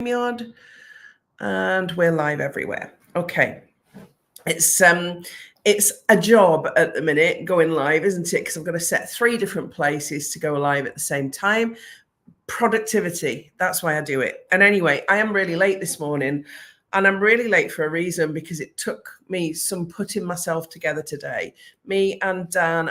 StreamYard, and we're live everywhere. Okay, it's a job at the minute going live, isn't it? Because I'm going to set 3 different places to go live at the same time. Productivity, that's why I do it. And anyway, I am really late this morning, and I'm really late for a reason, because it took me some putting myself together today. Me and Dan,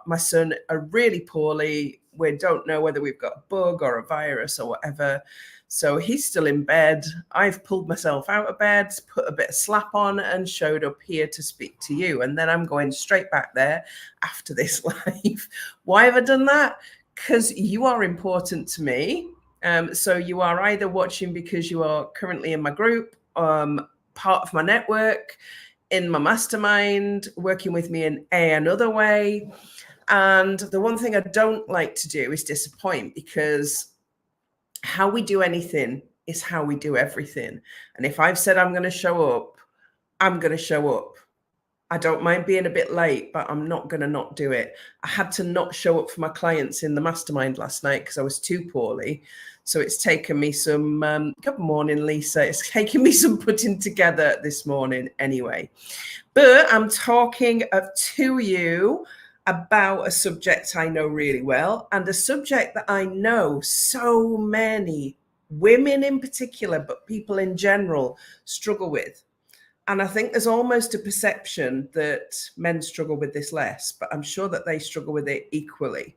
my son, are really poorly. We don't know whether we've got a bug or a virus or whatever. So he's still in bed. I've pulled myself out of bed, put a bit of slap on, and showed up here to speak to you. And then I'm going straight back there after this live. Why have I done that? Because you are important to me. So you are either watching because you are currently in my group, part of my network, in my mastermind, working with me in another way. And the one thing I don't like to do is disappoint, because how we do anything is how we do everything. And if I've said I'm going to show up, I'm going to show up. I don't mind being a bit late, but I'm not going to not do it. I had to not show up for my clients in the mastermind last night because I was too poorly. So it's taken me some, good morning, Lisa. It's taken me some putting together this morning anyway. But I'm talking to you about a subject I know really well, and a subject that I know so many women in particular, but people in general, struggle with. And I think there's almost a perception that men struggle with this less, but I'm sure that they struggle with it equally.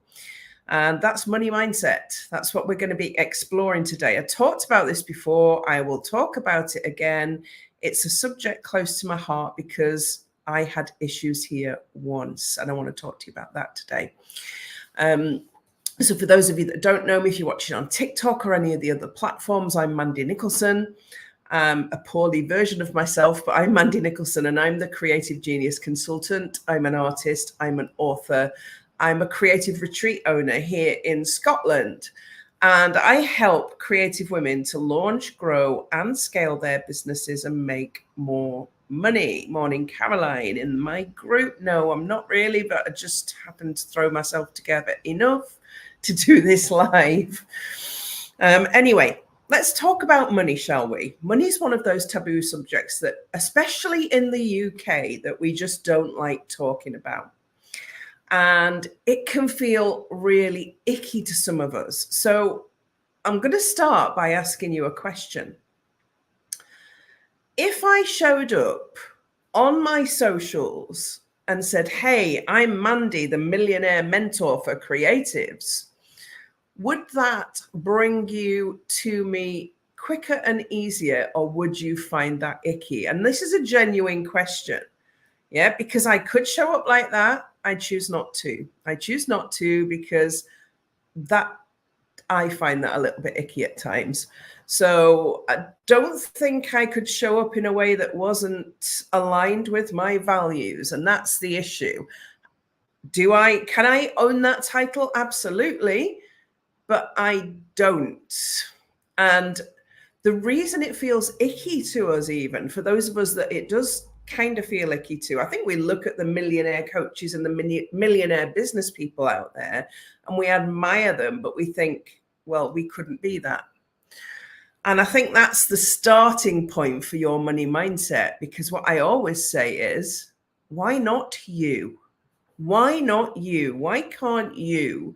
And that's money mindset. That's what we're going to be exploring today. I talked about this before. I will talk about it again. It's a subject close to my heart because I had issues here once, and I want to talk to you about that today. So for those of you that don't know me, if you're watching on TikTok or any of the other platforms, I'm Mandy Nicholson. A poorly version of myself, but I'm Mandy Nicholson, and I'm the Creative Genius Consultant. I'm an artist, I'm an author, I'm a creative retreat owner here in Scotland, and I help creative women to launch, grow, and scale their businesses and make more money. Morning, Caroline, in my group. No, I'm not really, but I just happened to throw myself together enough to do this live. Anyway, let's talk about money, shall we? Money is one of those taboo subjects that, especially in the UK, that we just don't like talking about. And it can feel really icky to some of us. So I'm going to start by asking you a question. If I showed up on my socials and said, hey, I'm Mandy, the millionaire mentor for creatives, would that bring you to me quicker and easier, or would you find that icky? And this is a genuine question. Yeah, because I could show up like that. I choose not to. I choose not to because I find that a little bit icky at times. So I don't think I could show up in a way that wasn't aligned with my values. And that's the issue. Can I own that title? Absolutely. But I don't. And the reason it feels icky to us, even for those of us that it does kind of feel icky to, I think we look at the millionaire coaches and the millionaire business people out there and we admire them, but we think, well, we couldn't be that. And I think that's the starting point for your money mindset, because what I always say is, why not you? Why not you? Why can't you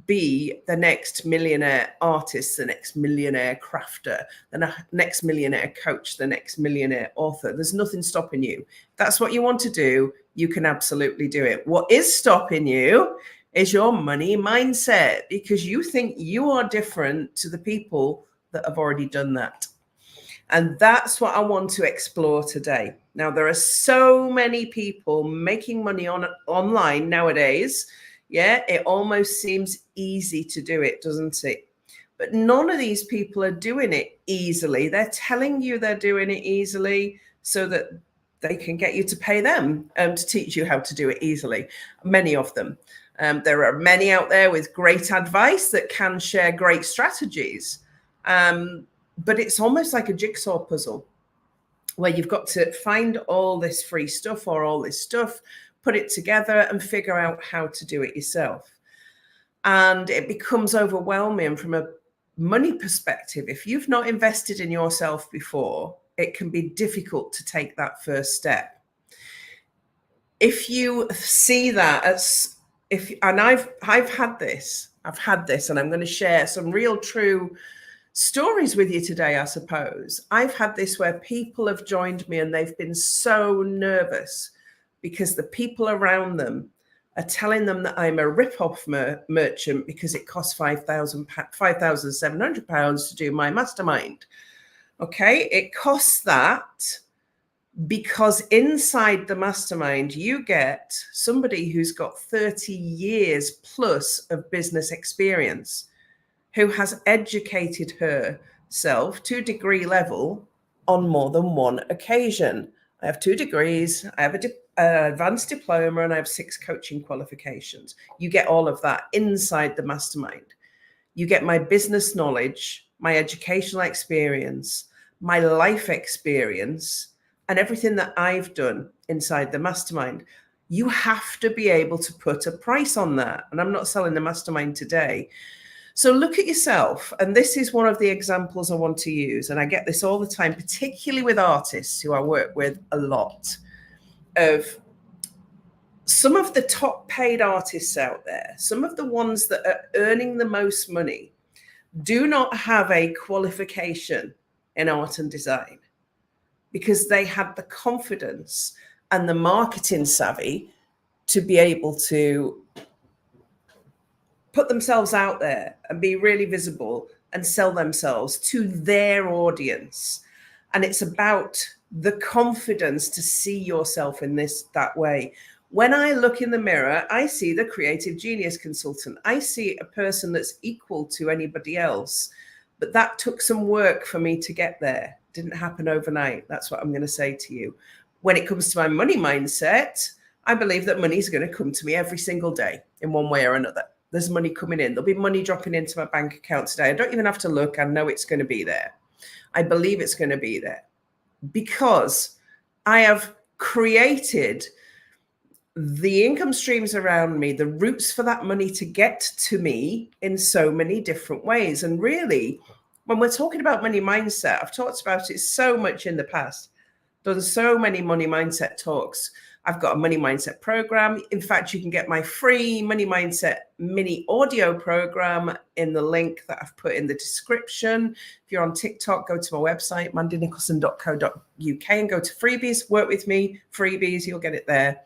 be the next millionaire artist, the next millionaire crafter, the next millionaire coach, the next millionaire author? There's nothing stopping you. If that's what you want to do, you can absolutely do it. What is stopping you is your money mindset, because you think you are different to the people that have already done that. And that's what I want to explore today. Now, there are so many people making money online nowadays. Yeah, it almost seems easy to do it, doesn't it? But none of these people are doing it easily. They're telling you they're doing it easily so that they can get you to pay them to teach you how to do it easily. Many of them. There are many out there with great advice that can share great strategies. But it's almost like a jigsaw puzzle where you've got to find all this free stuff or all this stuff, put it together and figure out how to do it yourself. And it becomes overwhelming from a money perspective, if you've not invested in yourself before, it can be difficult to take that first step. If you see that as and I've had this, and I'm going to share some real true stories with you today, I suppose. I've had this where people have joined me and they've been so nervous because the people around them are telling them that I'm a rip-off merchant because it costs £5,700 to do my mastermind. Okay, it costs that because inside the mastermind, you get somebody who's got 30 years plus of business experience, who has educated herself to degree level on more than one occasion. I have 2 degrees, I have an advanced diploma, and I have 6 coaching qualifications. You get all of that inside the mastermind. You get my business knowledge, my educational experience, my life experience, and everything that I've done inside the mastermind. You have to be able to put a price on that. And I'm not selling the mastermind today. So look at yourself. And this is one of the examples I want to use. And I get this all the time, particularly with artists who I work with a lot, of some of the top paid artists out there, some of the ones that are earning the most money, do not have a qualification in art and design, because they had the confidence and the marketing savvy to be able to put themselves out there and be really visible and sell themselves to their audience. And it's about the confidence to see yourself in that way. When I look in the mirror, I see the creative genius consultant. I see a person that's equal to anybody else. But that took some work for me to get there. Didn't happen overnight. That's what I'm going to say to you. When it comes to my money mindset, I believe that money is going to come to me every single day in one way or another. There's money coming in. There'll be money dropping into my bank account today. I don't even have to look. I know it's going to be there. I believe it's going to be there because I have created the income streams around me, the routes for that money to get to me in so many different ways. And really, when we're talking about money mindset, I've talked about it so much in the past, done so many money mindset talks. I've got a money mindset program. In fact, you can get my free money mindset mini audio program in the link that I've put in the description. If you're on TikTok, go to my website, mandynicholson.co.uk, and go to freebies, work with me, freebies, you'll get it there.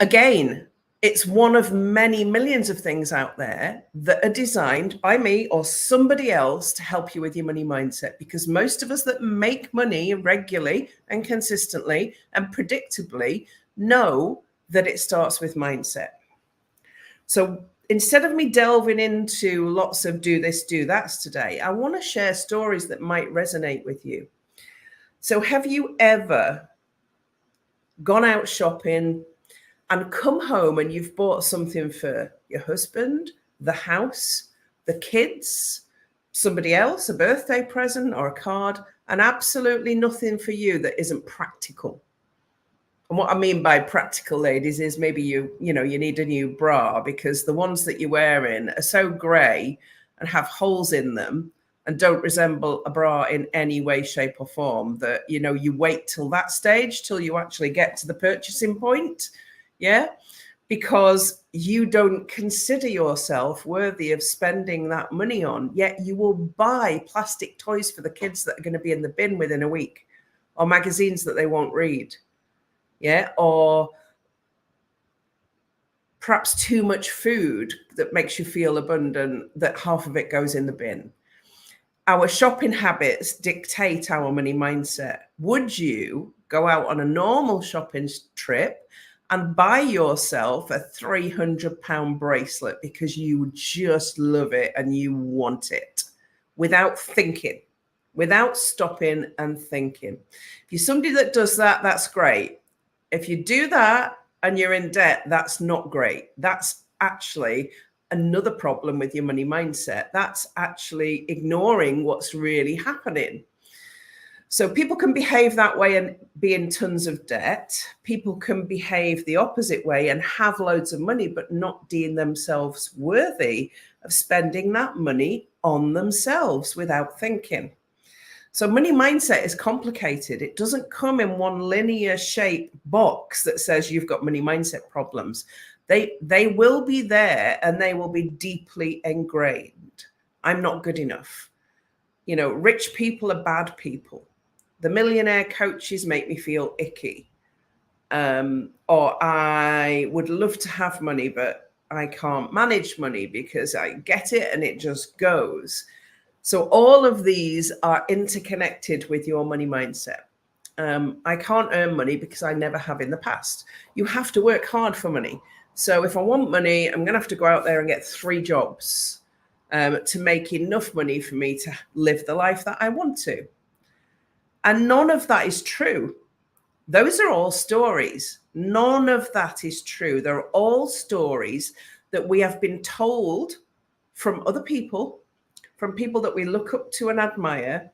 Again, it's one of many millions of things out there that are designed by me or somebody else to help you with your money mindset, because most of us that make money regularly and consistently and predictably know that it starts with mindset. So instead of me delving into lots of do this, do that's today, I want to share stories that might resonate with you. So have you ever gone out shopping and come home and you've bought something for your husband, the house, the kids, somebody else, a birthday present or a card, and absolutely nothing for you that isn't practical? And what I mean by practical, ladies, is maybe you need a new bra because the ones that you're wearing are so grey and have holes in them and don't resemble a bra in any way, shape or form that, you wait till that stage, till you actually get to the purchasing point. Yeah, because you don't consider yourself worthy of spending that money on, yet you will buy plastic toys for the kids that are going to be in the bin within a week, or magazines that they won't read. Yeah, or perhaps too much food that makes you feel abundant, that half of it goes in the bin. Our shopping habits dictate our money mindset. Would you go out on a normal shopping trip and buy yourself a £300 bracelet because you just love it and you want it without thinking, without stopping and thinking? If you're somebody that does that, that's great. If you do that and you're in debt, that's not great. That's actually another problem with your money mindset. That's actually ignoring what's really happening. So people can behave that way and be in tons of debt. People can behave the opposite way and have loads of money, but not deem themselves worthy of spending that money on themselves without thinking. So money mindset is complicated. It doesn't come in one linear shape box that says you've got money mindset problems. They will be there and they will be deeply ingrained. I'm not good enough. You know, rich people are bad people. The millionaire coaches make me feel icky. Or I would love to have money, but I can't manage money because I get it and it just goes. So all of these are interconnected with your money mindset. I can't earn money because I never have in the past. You have to work hard for money. So if I want money, I'm going to have to go out there and get 3 jobs to make enough money for me to live the life that I want to. And none of that is true. Those are all stories. None of that is true. They're all stories that we have been told from other people, from people that we look up to and admire,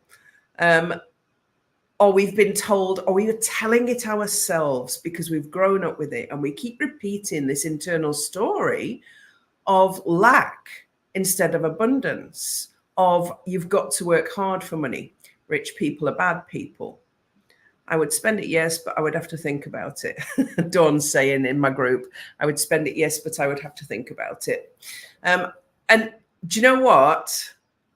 or we've been told, or we are telling it ourselves because we've grown up with it. And we keep repeating this internal story of lack instead of abundance, of you've got to work hard for money. Rich people are bad people. I would spend it, yes, but I would have to think about it. Dawn's saying in my group, I would spend it, yes, but I would have to think about it. And do you know what?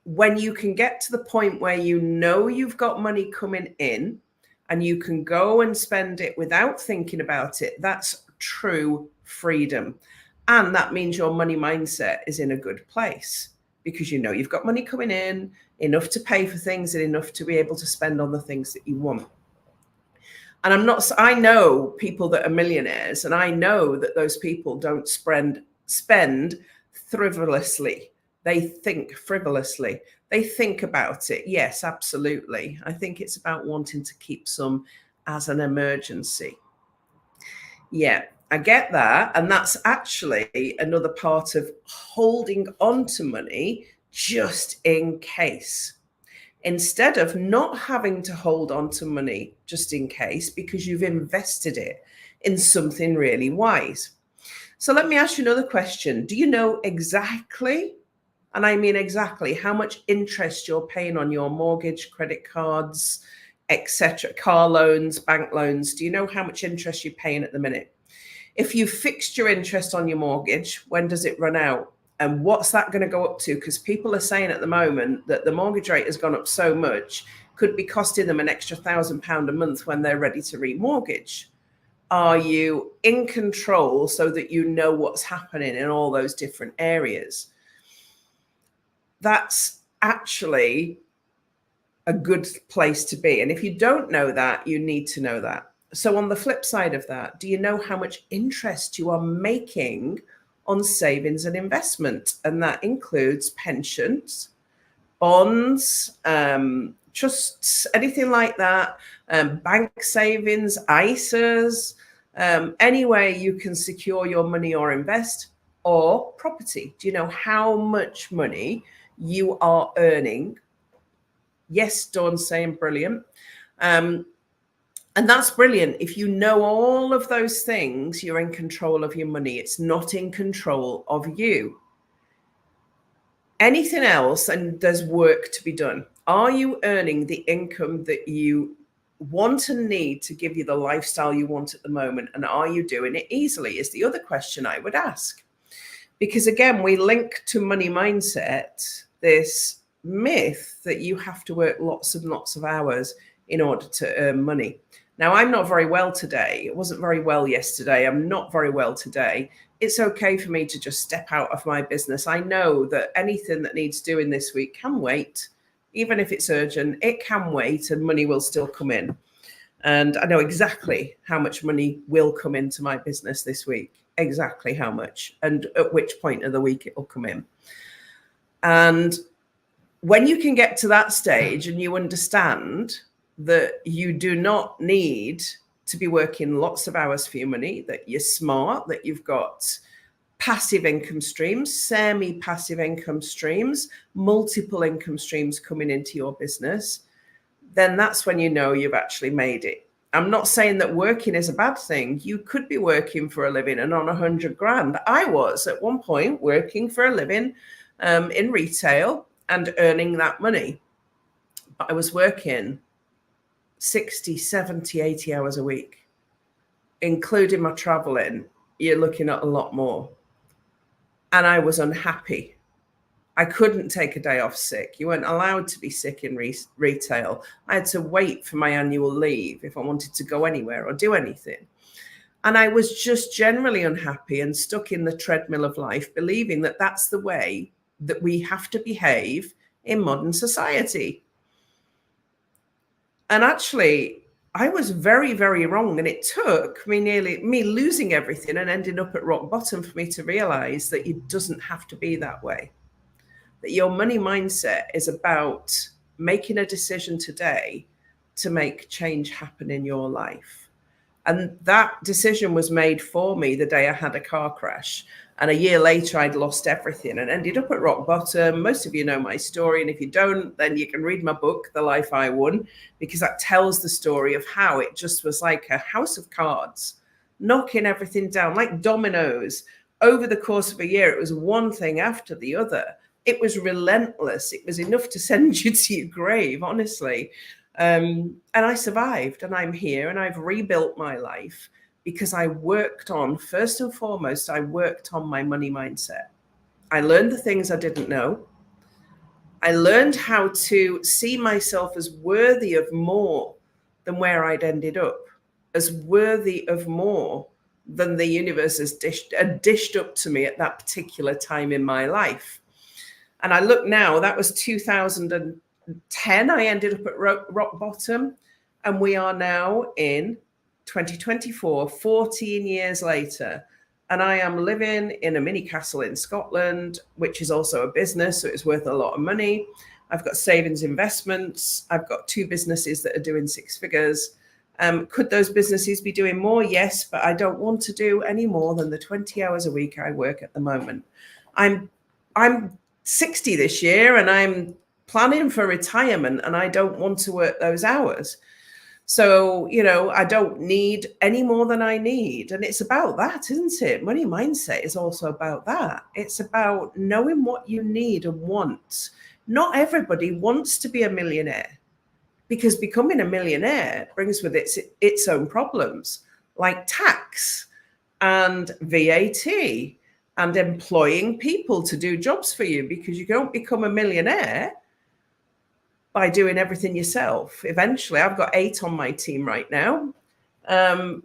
When you can get to the point where you know you've got money coming in and you can go and spend it without thinking about it, that's true freedom. And that means your money mindset is in a good place because you know you've got money coming in, enough to pay for things and enough to be able to spend on the things that you want. And I know people that are millionaires, and I know that those people don't spend frivolously. They think frivolously. They think about it. Yes, absolutely. I think it's about wanting to keep some as an emergency. Yeah, I get that. And that's actually another part of holding on to money just in case. Instead of not having to hold on to money just in case because you've invested it in something really wise. So let me ask you another question. Do you know exactly, and I mean exactly, how much interest you're paying on your mortgage, credit cards, etc., car loans, bank loans? Do you know how much interest you're paying at the minute? If you fixed your interest on your mortgage, when does it run out? And what's that going to go up to? Because people are saying at the moment that the mortgage rate has gone up so much, could be costing them an extra £1,000 a month when they're ready to remortgage. Are you in control so that you know what's happening in all those different areas? That's actually a good place to be. And if you don't know that, you need to know that. So on the flip side of that, do you know how much interest you are making on savings and investment? And that includes pensions, bonds, trusts, anything like that, bank savings, ISAs, any way you can secure your money or invest, or property. Do you know how much money you are earning? Yes, Dawn's saying brilliant. And that's brilliant. If you know all of those things, you're in control of your money. It's not in control of you. Anything else, and there's work to be done. Are you earning the income that you want and need to give you the lifestyle you want at the moment? And are you doing it easily is the other question I would ask. Because again, we link to money mindset this myth that you have to work lots and lots of hours in order to earn money. Now, I'm not very well today. It wasn't very well yesterday. I'm not very well today. It's okay for me to just step out of my business. I know that anything that needs doing this week can wait. Even if it's urgent, it can wait and money will still come in. And I know exactly how much money will come into my business this week, exactly how much and at which point of the week it will come in. And when you can get to that stage and you understand that you do not need to be working lots of hours for your money, that you're smart, that you've got passive income streams, semi-passive income streams, multiple income streams coming into your business, then that's when you know you've actually made it. I'm not saying that working is a bad thing. You could be working for a living and on 100 grand. I was at one point working for a living in retail and earning that money. But I was working 60, 70, 80 hours a week, including my traveling. You're looking at a lot more. And I was unhappy. I couldn't take a day off sick. You weren't allowed to be sick in retail. I had to wait for my annual leave if I wanted to go anywhere or do anything. And I was just generally unhappy and stuck in the treadmill of life, believing that that's the way that we have to behave in modern society. And actually, I was very, very wrong. And it took me losing everything and ending up at rock bottom for me to realize that it doesn't have to be that way. That your money mindset is about making a decision today to make change happen in your life. And that decision was made for me the day I had a car crash. And a year later, I'd lost everything and ended up at rock bottom. Most of you know my story. And if you don't, then you can read my book, The Life I Won, because that tells the story of how it just was like a house of cards, knocking everything down like dominoes. Over the course of a year, it was one thing after the other. It was relentless. It was enough to send you to your grave, honestly. And I survived, and I'm here, and I've rebuilt my life because I worked on, first and foremost, I worked on my money mindset. I learned the things I didn't know. I learned how to see myself as worthy of more than where I'd ended up, as worthy of more than the universe has dished up to me at that particular time in my life. And I look now, that was 2010. I ended up at rock bottom. And we are now in 2024, 14 years later. And I am living in a mini castle in Scotland, which is also a business. So it's worth a lot of money. I've got savings investments. I've got 2 businesses that are doing 6 figures. Could those businesses be doing more? Yes, but I don't want to do any more than the 20 hours a week I work at the moment. I'm 60 this year and I'm planning for retirement and I don't want to work those hours. So, I don't need any more than I need. And it's about that, isn't it? Money mindset is also about that. It's about knowing what you need and want. Not everybody wants to be a millionaire because becoming a millionaire brings with it its own problems like tax and VAT and employing people to do jobs for you, because you don't become a millionaire by doing everything yourself. Eventually, I've got 8 on my team right now.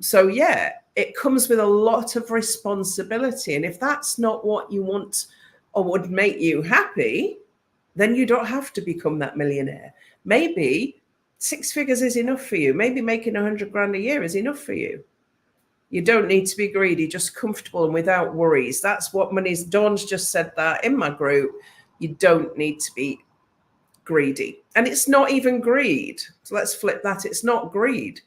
So yeah, it comes with a lot of responsibility. And if that's not what you want or would make you happy, then you don't have to become that millionaire. Maybe 6 figures is enough for you. Maybe making 100 grand a year is enough for you. You don't need to be greedy, just comfortable and without worries. That's what money's. Dawn's just said that in my group. You don't need to be greedy. And it's not even greed. So let's flip that. It's not greed.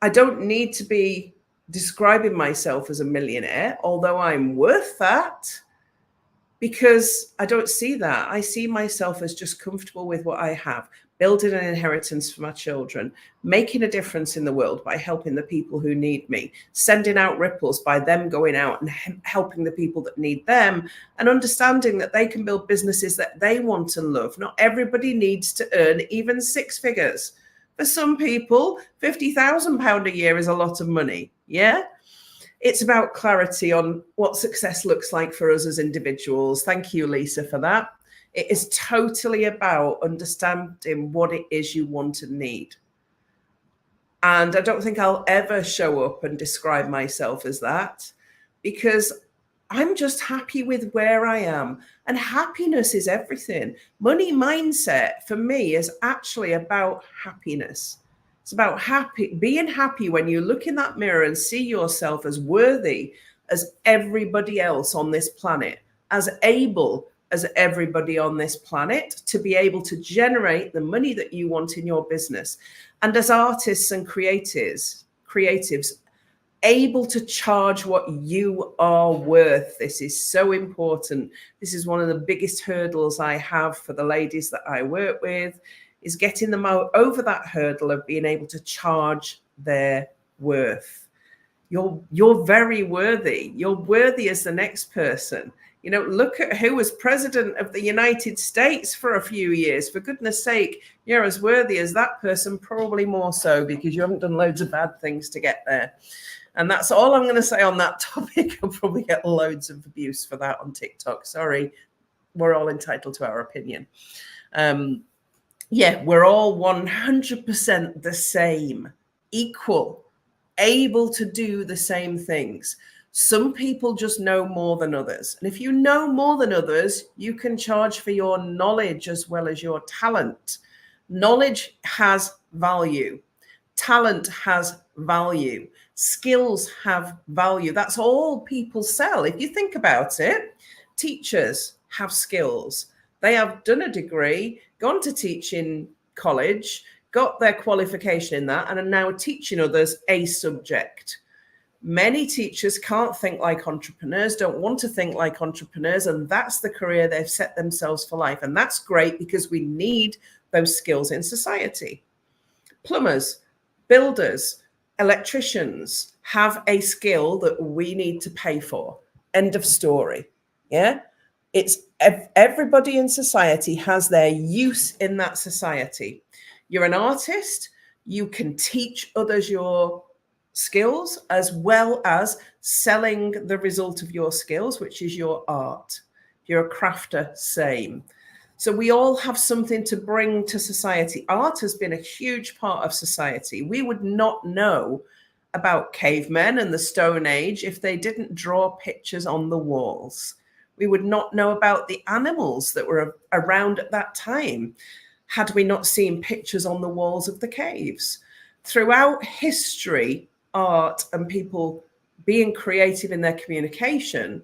I don't need to be describing myself as a millionaire, although I'm worth that, because I don't see that. I see myself as just comfortable with what I have, building an inheritance for my children, making a difference in the world by helping the people who need me, sending out ripples by them going out and helping the people that need them, and understanding that they can build businesses that they want and love. Not everybody needs to earn even 6 figures. For some people, £50,000 a year is a lot of money. Yeah. It's about clarity on what success looks like for us as individuals. Thank you, Lisa, for that. It is totally about understanding what it is you want and need. And I don't think I'll ever show up and describe myself as that, because I'm just happy with where I am. And happiness is everything. Money mindset for me is actually about happiness. It's about being happy when you look in that mirror and see yourself as worthy as everybody else on this planet, as able as everybody on this planet, to be able to generate the money that you want in your business. And as artists and creatives, able to charge what you are worth. This is so important. This is one of the biggest hurdles I have for the ladies that I work with, is getting them over that hurdle of being able to charge their worth. You're very worthy. You're worthy as the next person. You know, look at who was president of the United States for a few years. For goodness sake, you're as worthy as that person, probably more so, because you haven't done loads of bad things to get there. And that's all I'm going to say on that topic. I'll probably get loads of abuse for that on TikTok. Sorry, we're all entitled to our opinion. Yeah, we're all 100% the same, equal, able to do the same things. Some people just know more than others. And if you know more than others, you can charge for your knowledge as well as your talent. Knowledge has value. Talent has value. Skills have value. That's all people sell. If you think about it, teachers have skills. They have done a degree, gone to teach in college, got their qualification in that, and are now teaching others a subject. Many teachers can't think like entrepreneurs, don't want to think like entrepreneurs, and that's the career they've set themselves for life. And that's great because we need those skills in society. Plumbers, builders, electricians have a skill that we need to pay for. End of story. Yeah. It's everybody in society has their use in that society. You're an artist, you can teach others your skills as well as selling the result of your skills, which is your art. If you're a crafter, same. So we all have something to bring to society. Art has been a huge part of society. We would not know about cavemen and the Stone Age if they didn't draw pictures on the walls. We would not know about the animals that were around at that time had we not seen pictures on the walls of the caves. Throughout history, art and people being creative in their communication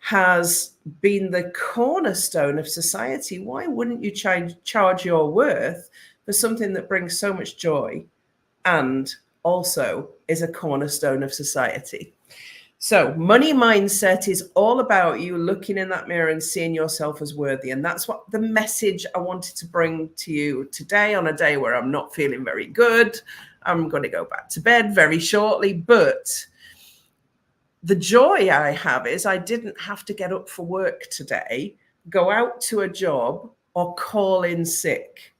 has been the cornerstone of society. Why wouldn't you charge your worth for something that brings so much joy and also is a cornerstone of society? So money mindset is all about you looking in that mirror and seeing yourself as worthy. And that's what the message I wanted to bring to you today on a day where I'm not feeling very good. I'm going to go back to bed very shortly. But the joy I have is I didn't have to get up for work today, go out to a job or call in sick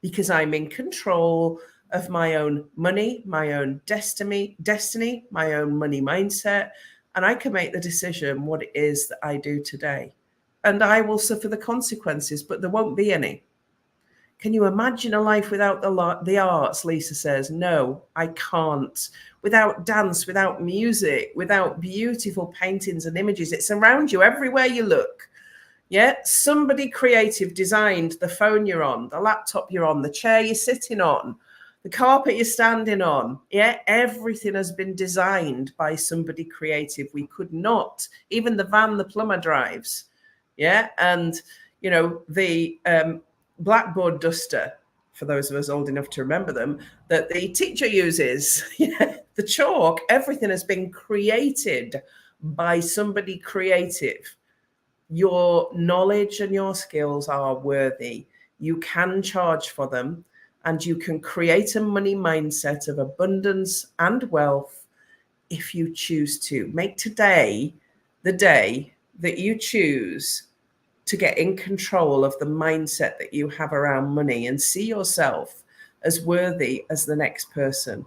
because I'm in control of my own money, my own destiny, my own money mindset, and I can make the decision what it is that I do today. And I will suffer the consequences, but there won't be any. Can you imagine a life without the arts? Lisa says, no, I can't. Without dance, without music, without beautiful paintings and images. It's around you everywhere you look. Yeah, somebody creative designed the phone you're on, the laptop you're on, the chair you're sitting on, the carpet you're standing on. Yeah, everything has been designed by somebody creative. We could not, even the van the plumber drives. Yeah, and you know, the blackboard duster, for those of us old enough to remember them, that the teacher uses, yeah, the chalk, everything has been created by somebody creative. Your knowledge and your skills are worthy. You can charge for them. And you can create a money mindset of abundance and wealth if you choose to. Make today the day that you choose to get in control of the mindset that you have around money and see yourself as worthy as the next person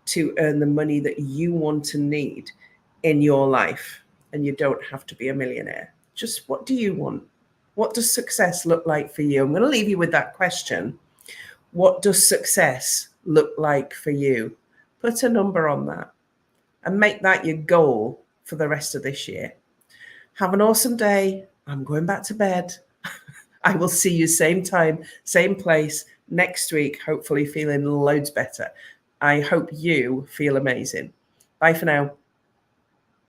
to earn the money that you want and need in your life. And you don't have to be a millionaire. Just what do you want? What does success look like for you? I'm going to leave you with that question. What does success look like for you? Put a number on that and make that your goal for the rest of this year. Have an awesome day. I'm going back to bed. I will see you same time, same place next week, hopefully feeling loads better. I hope you feel amazing. Bye for now.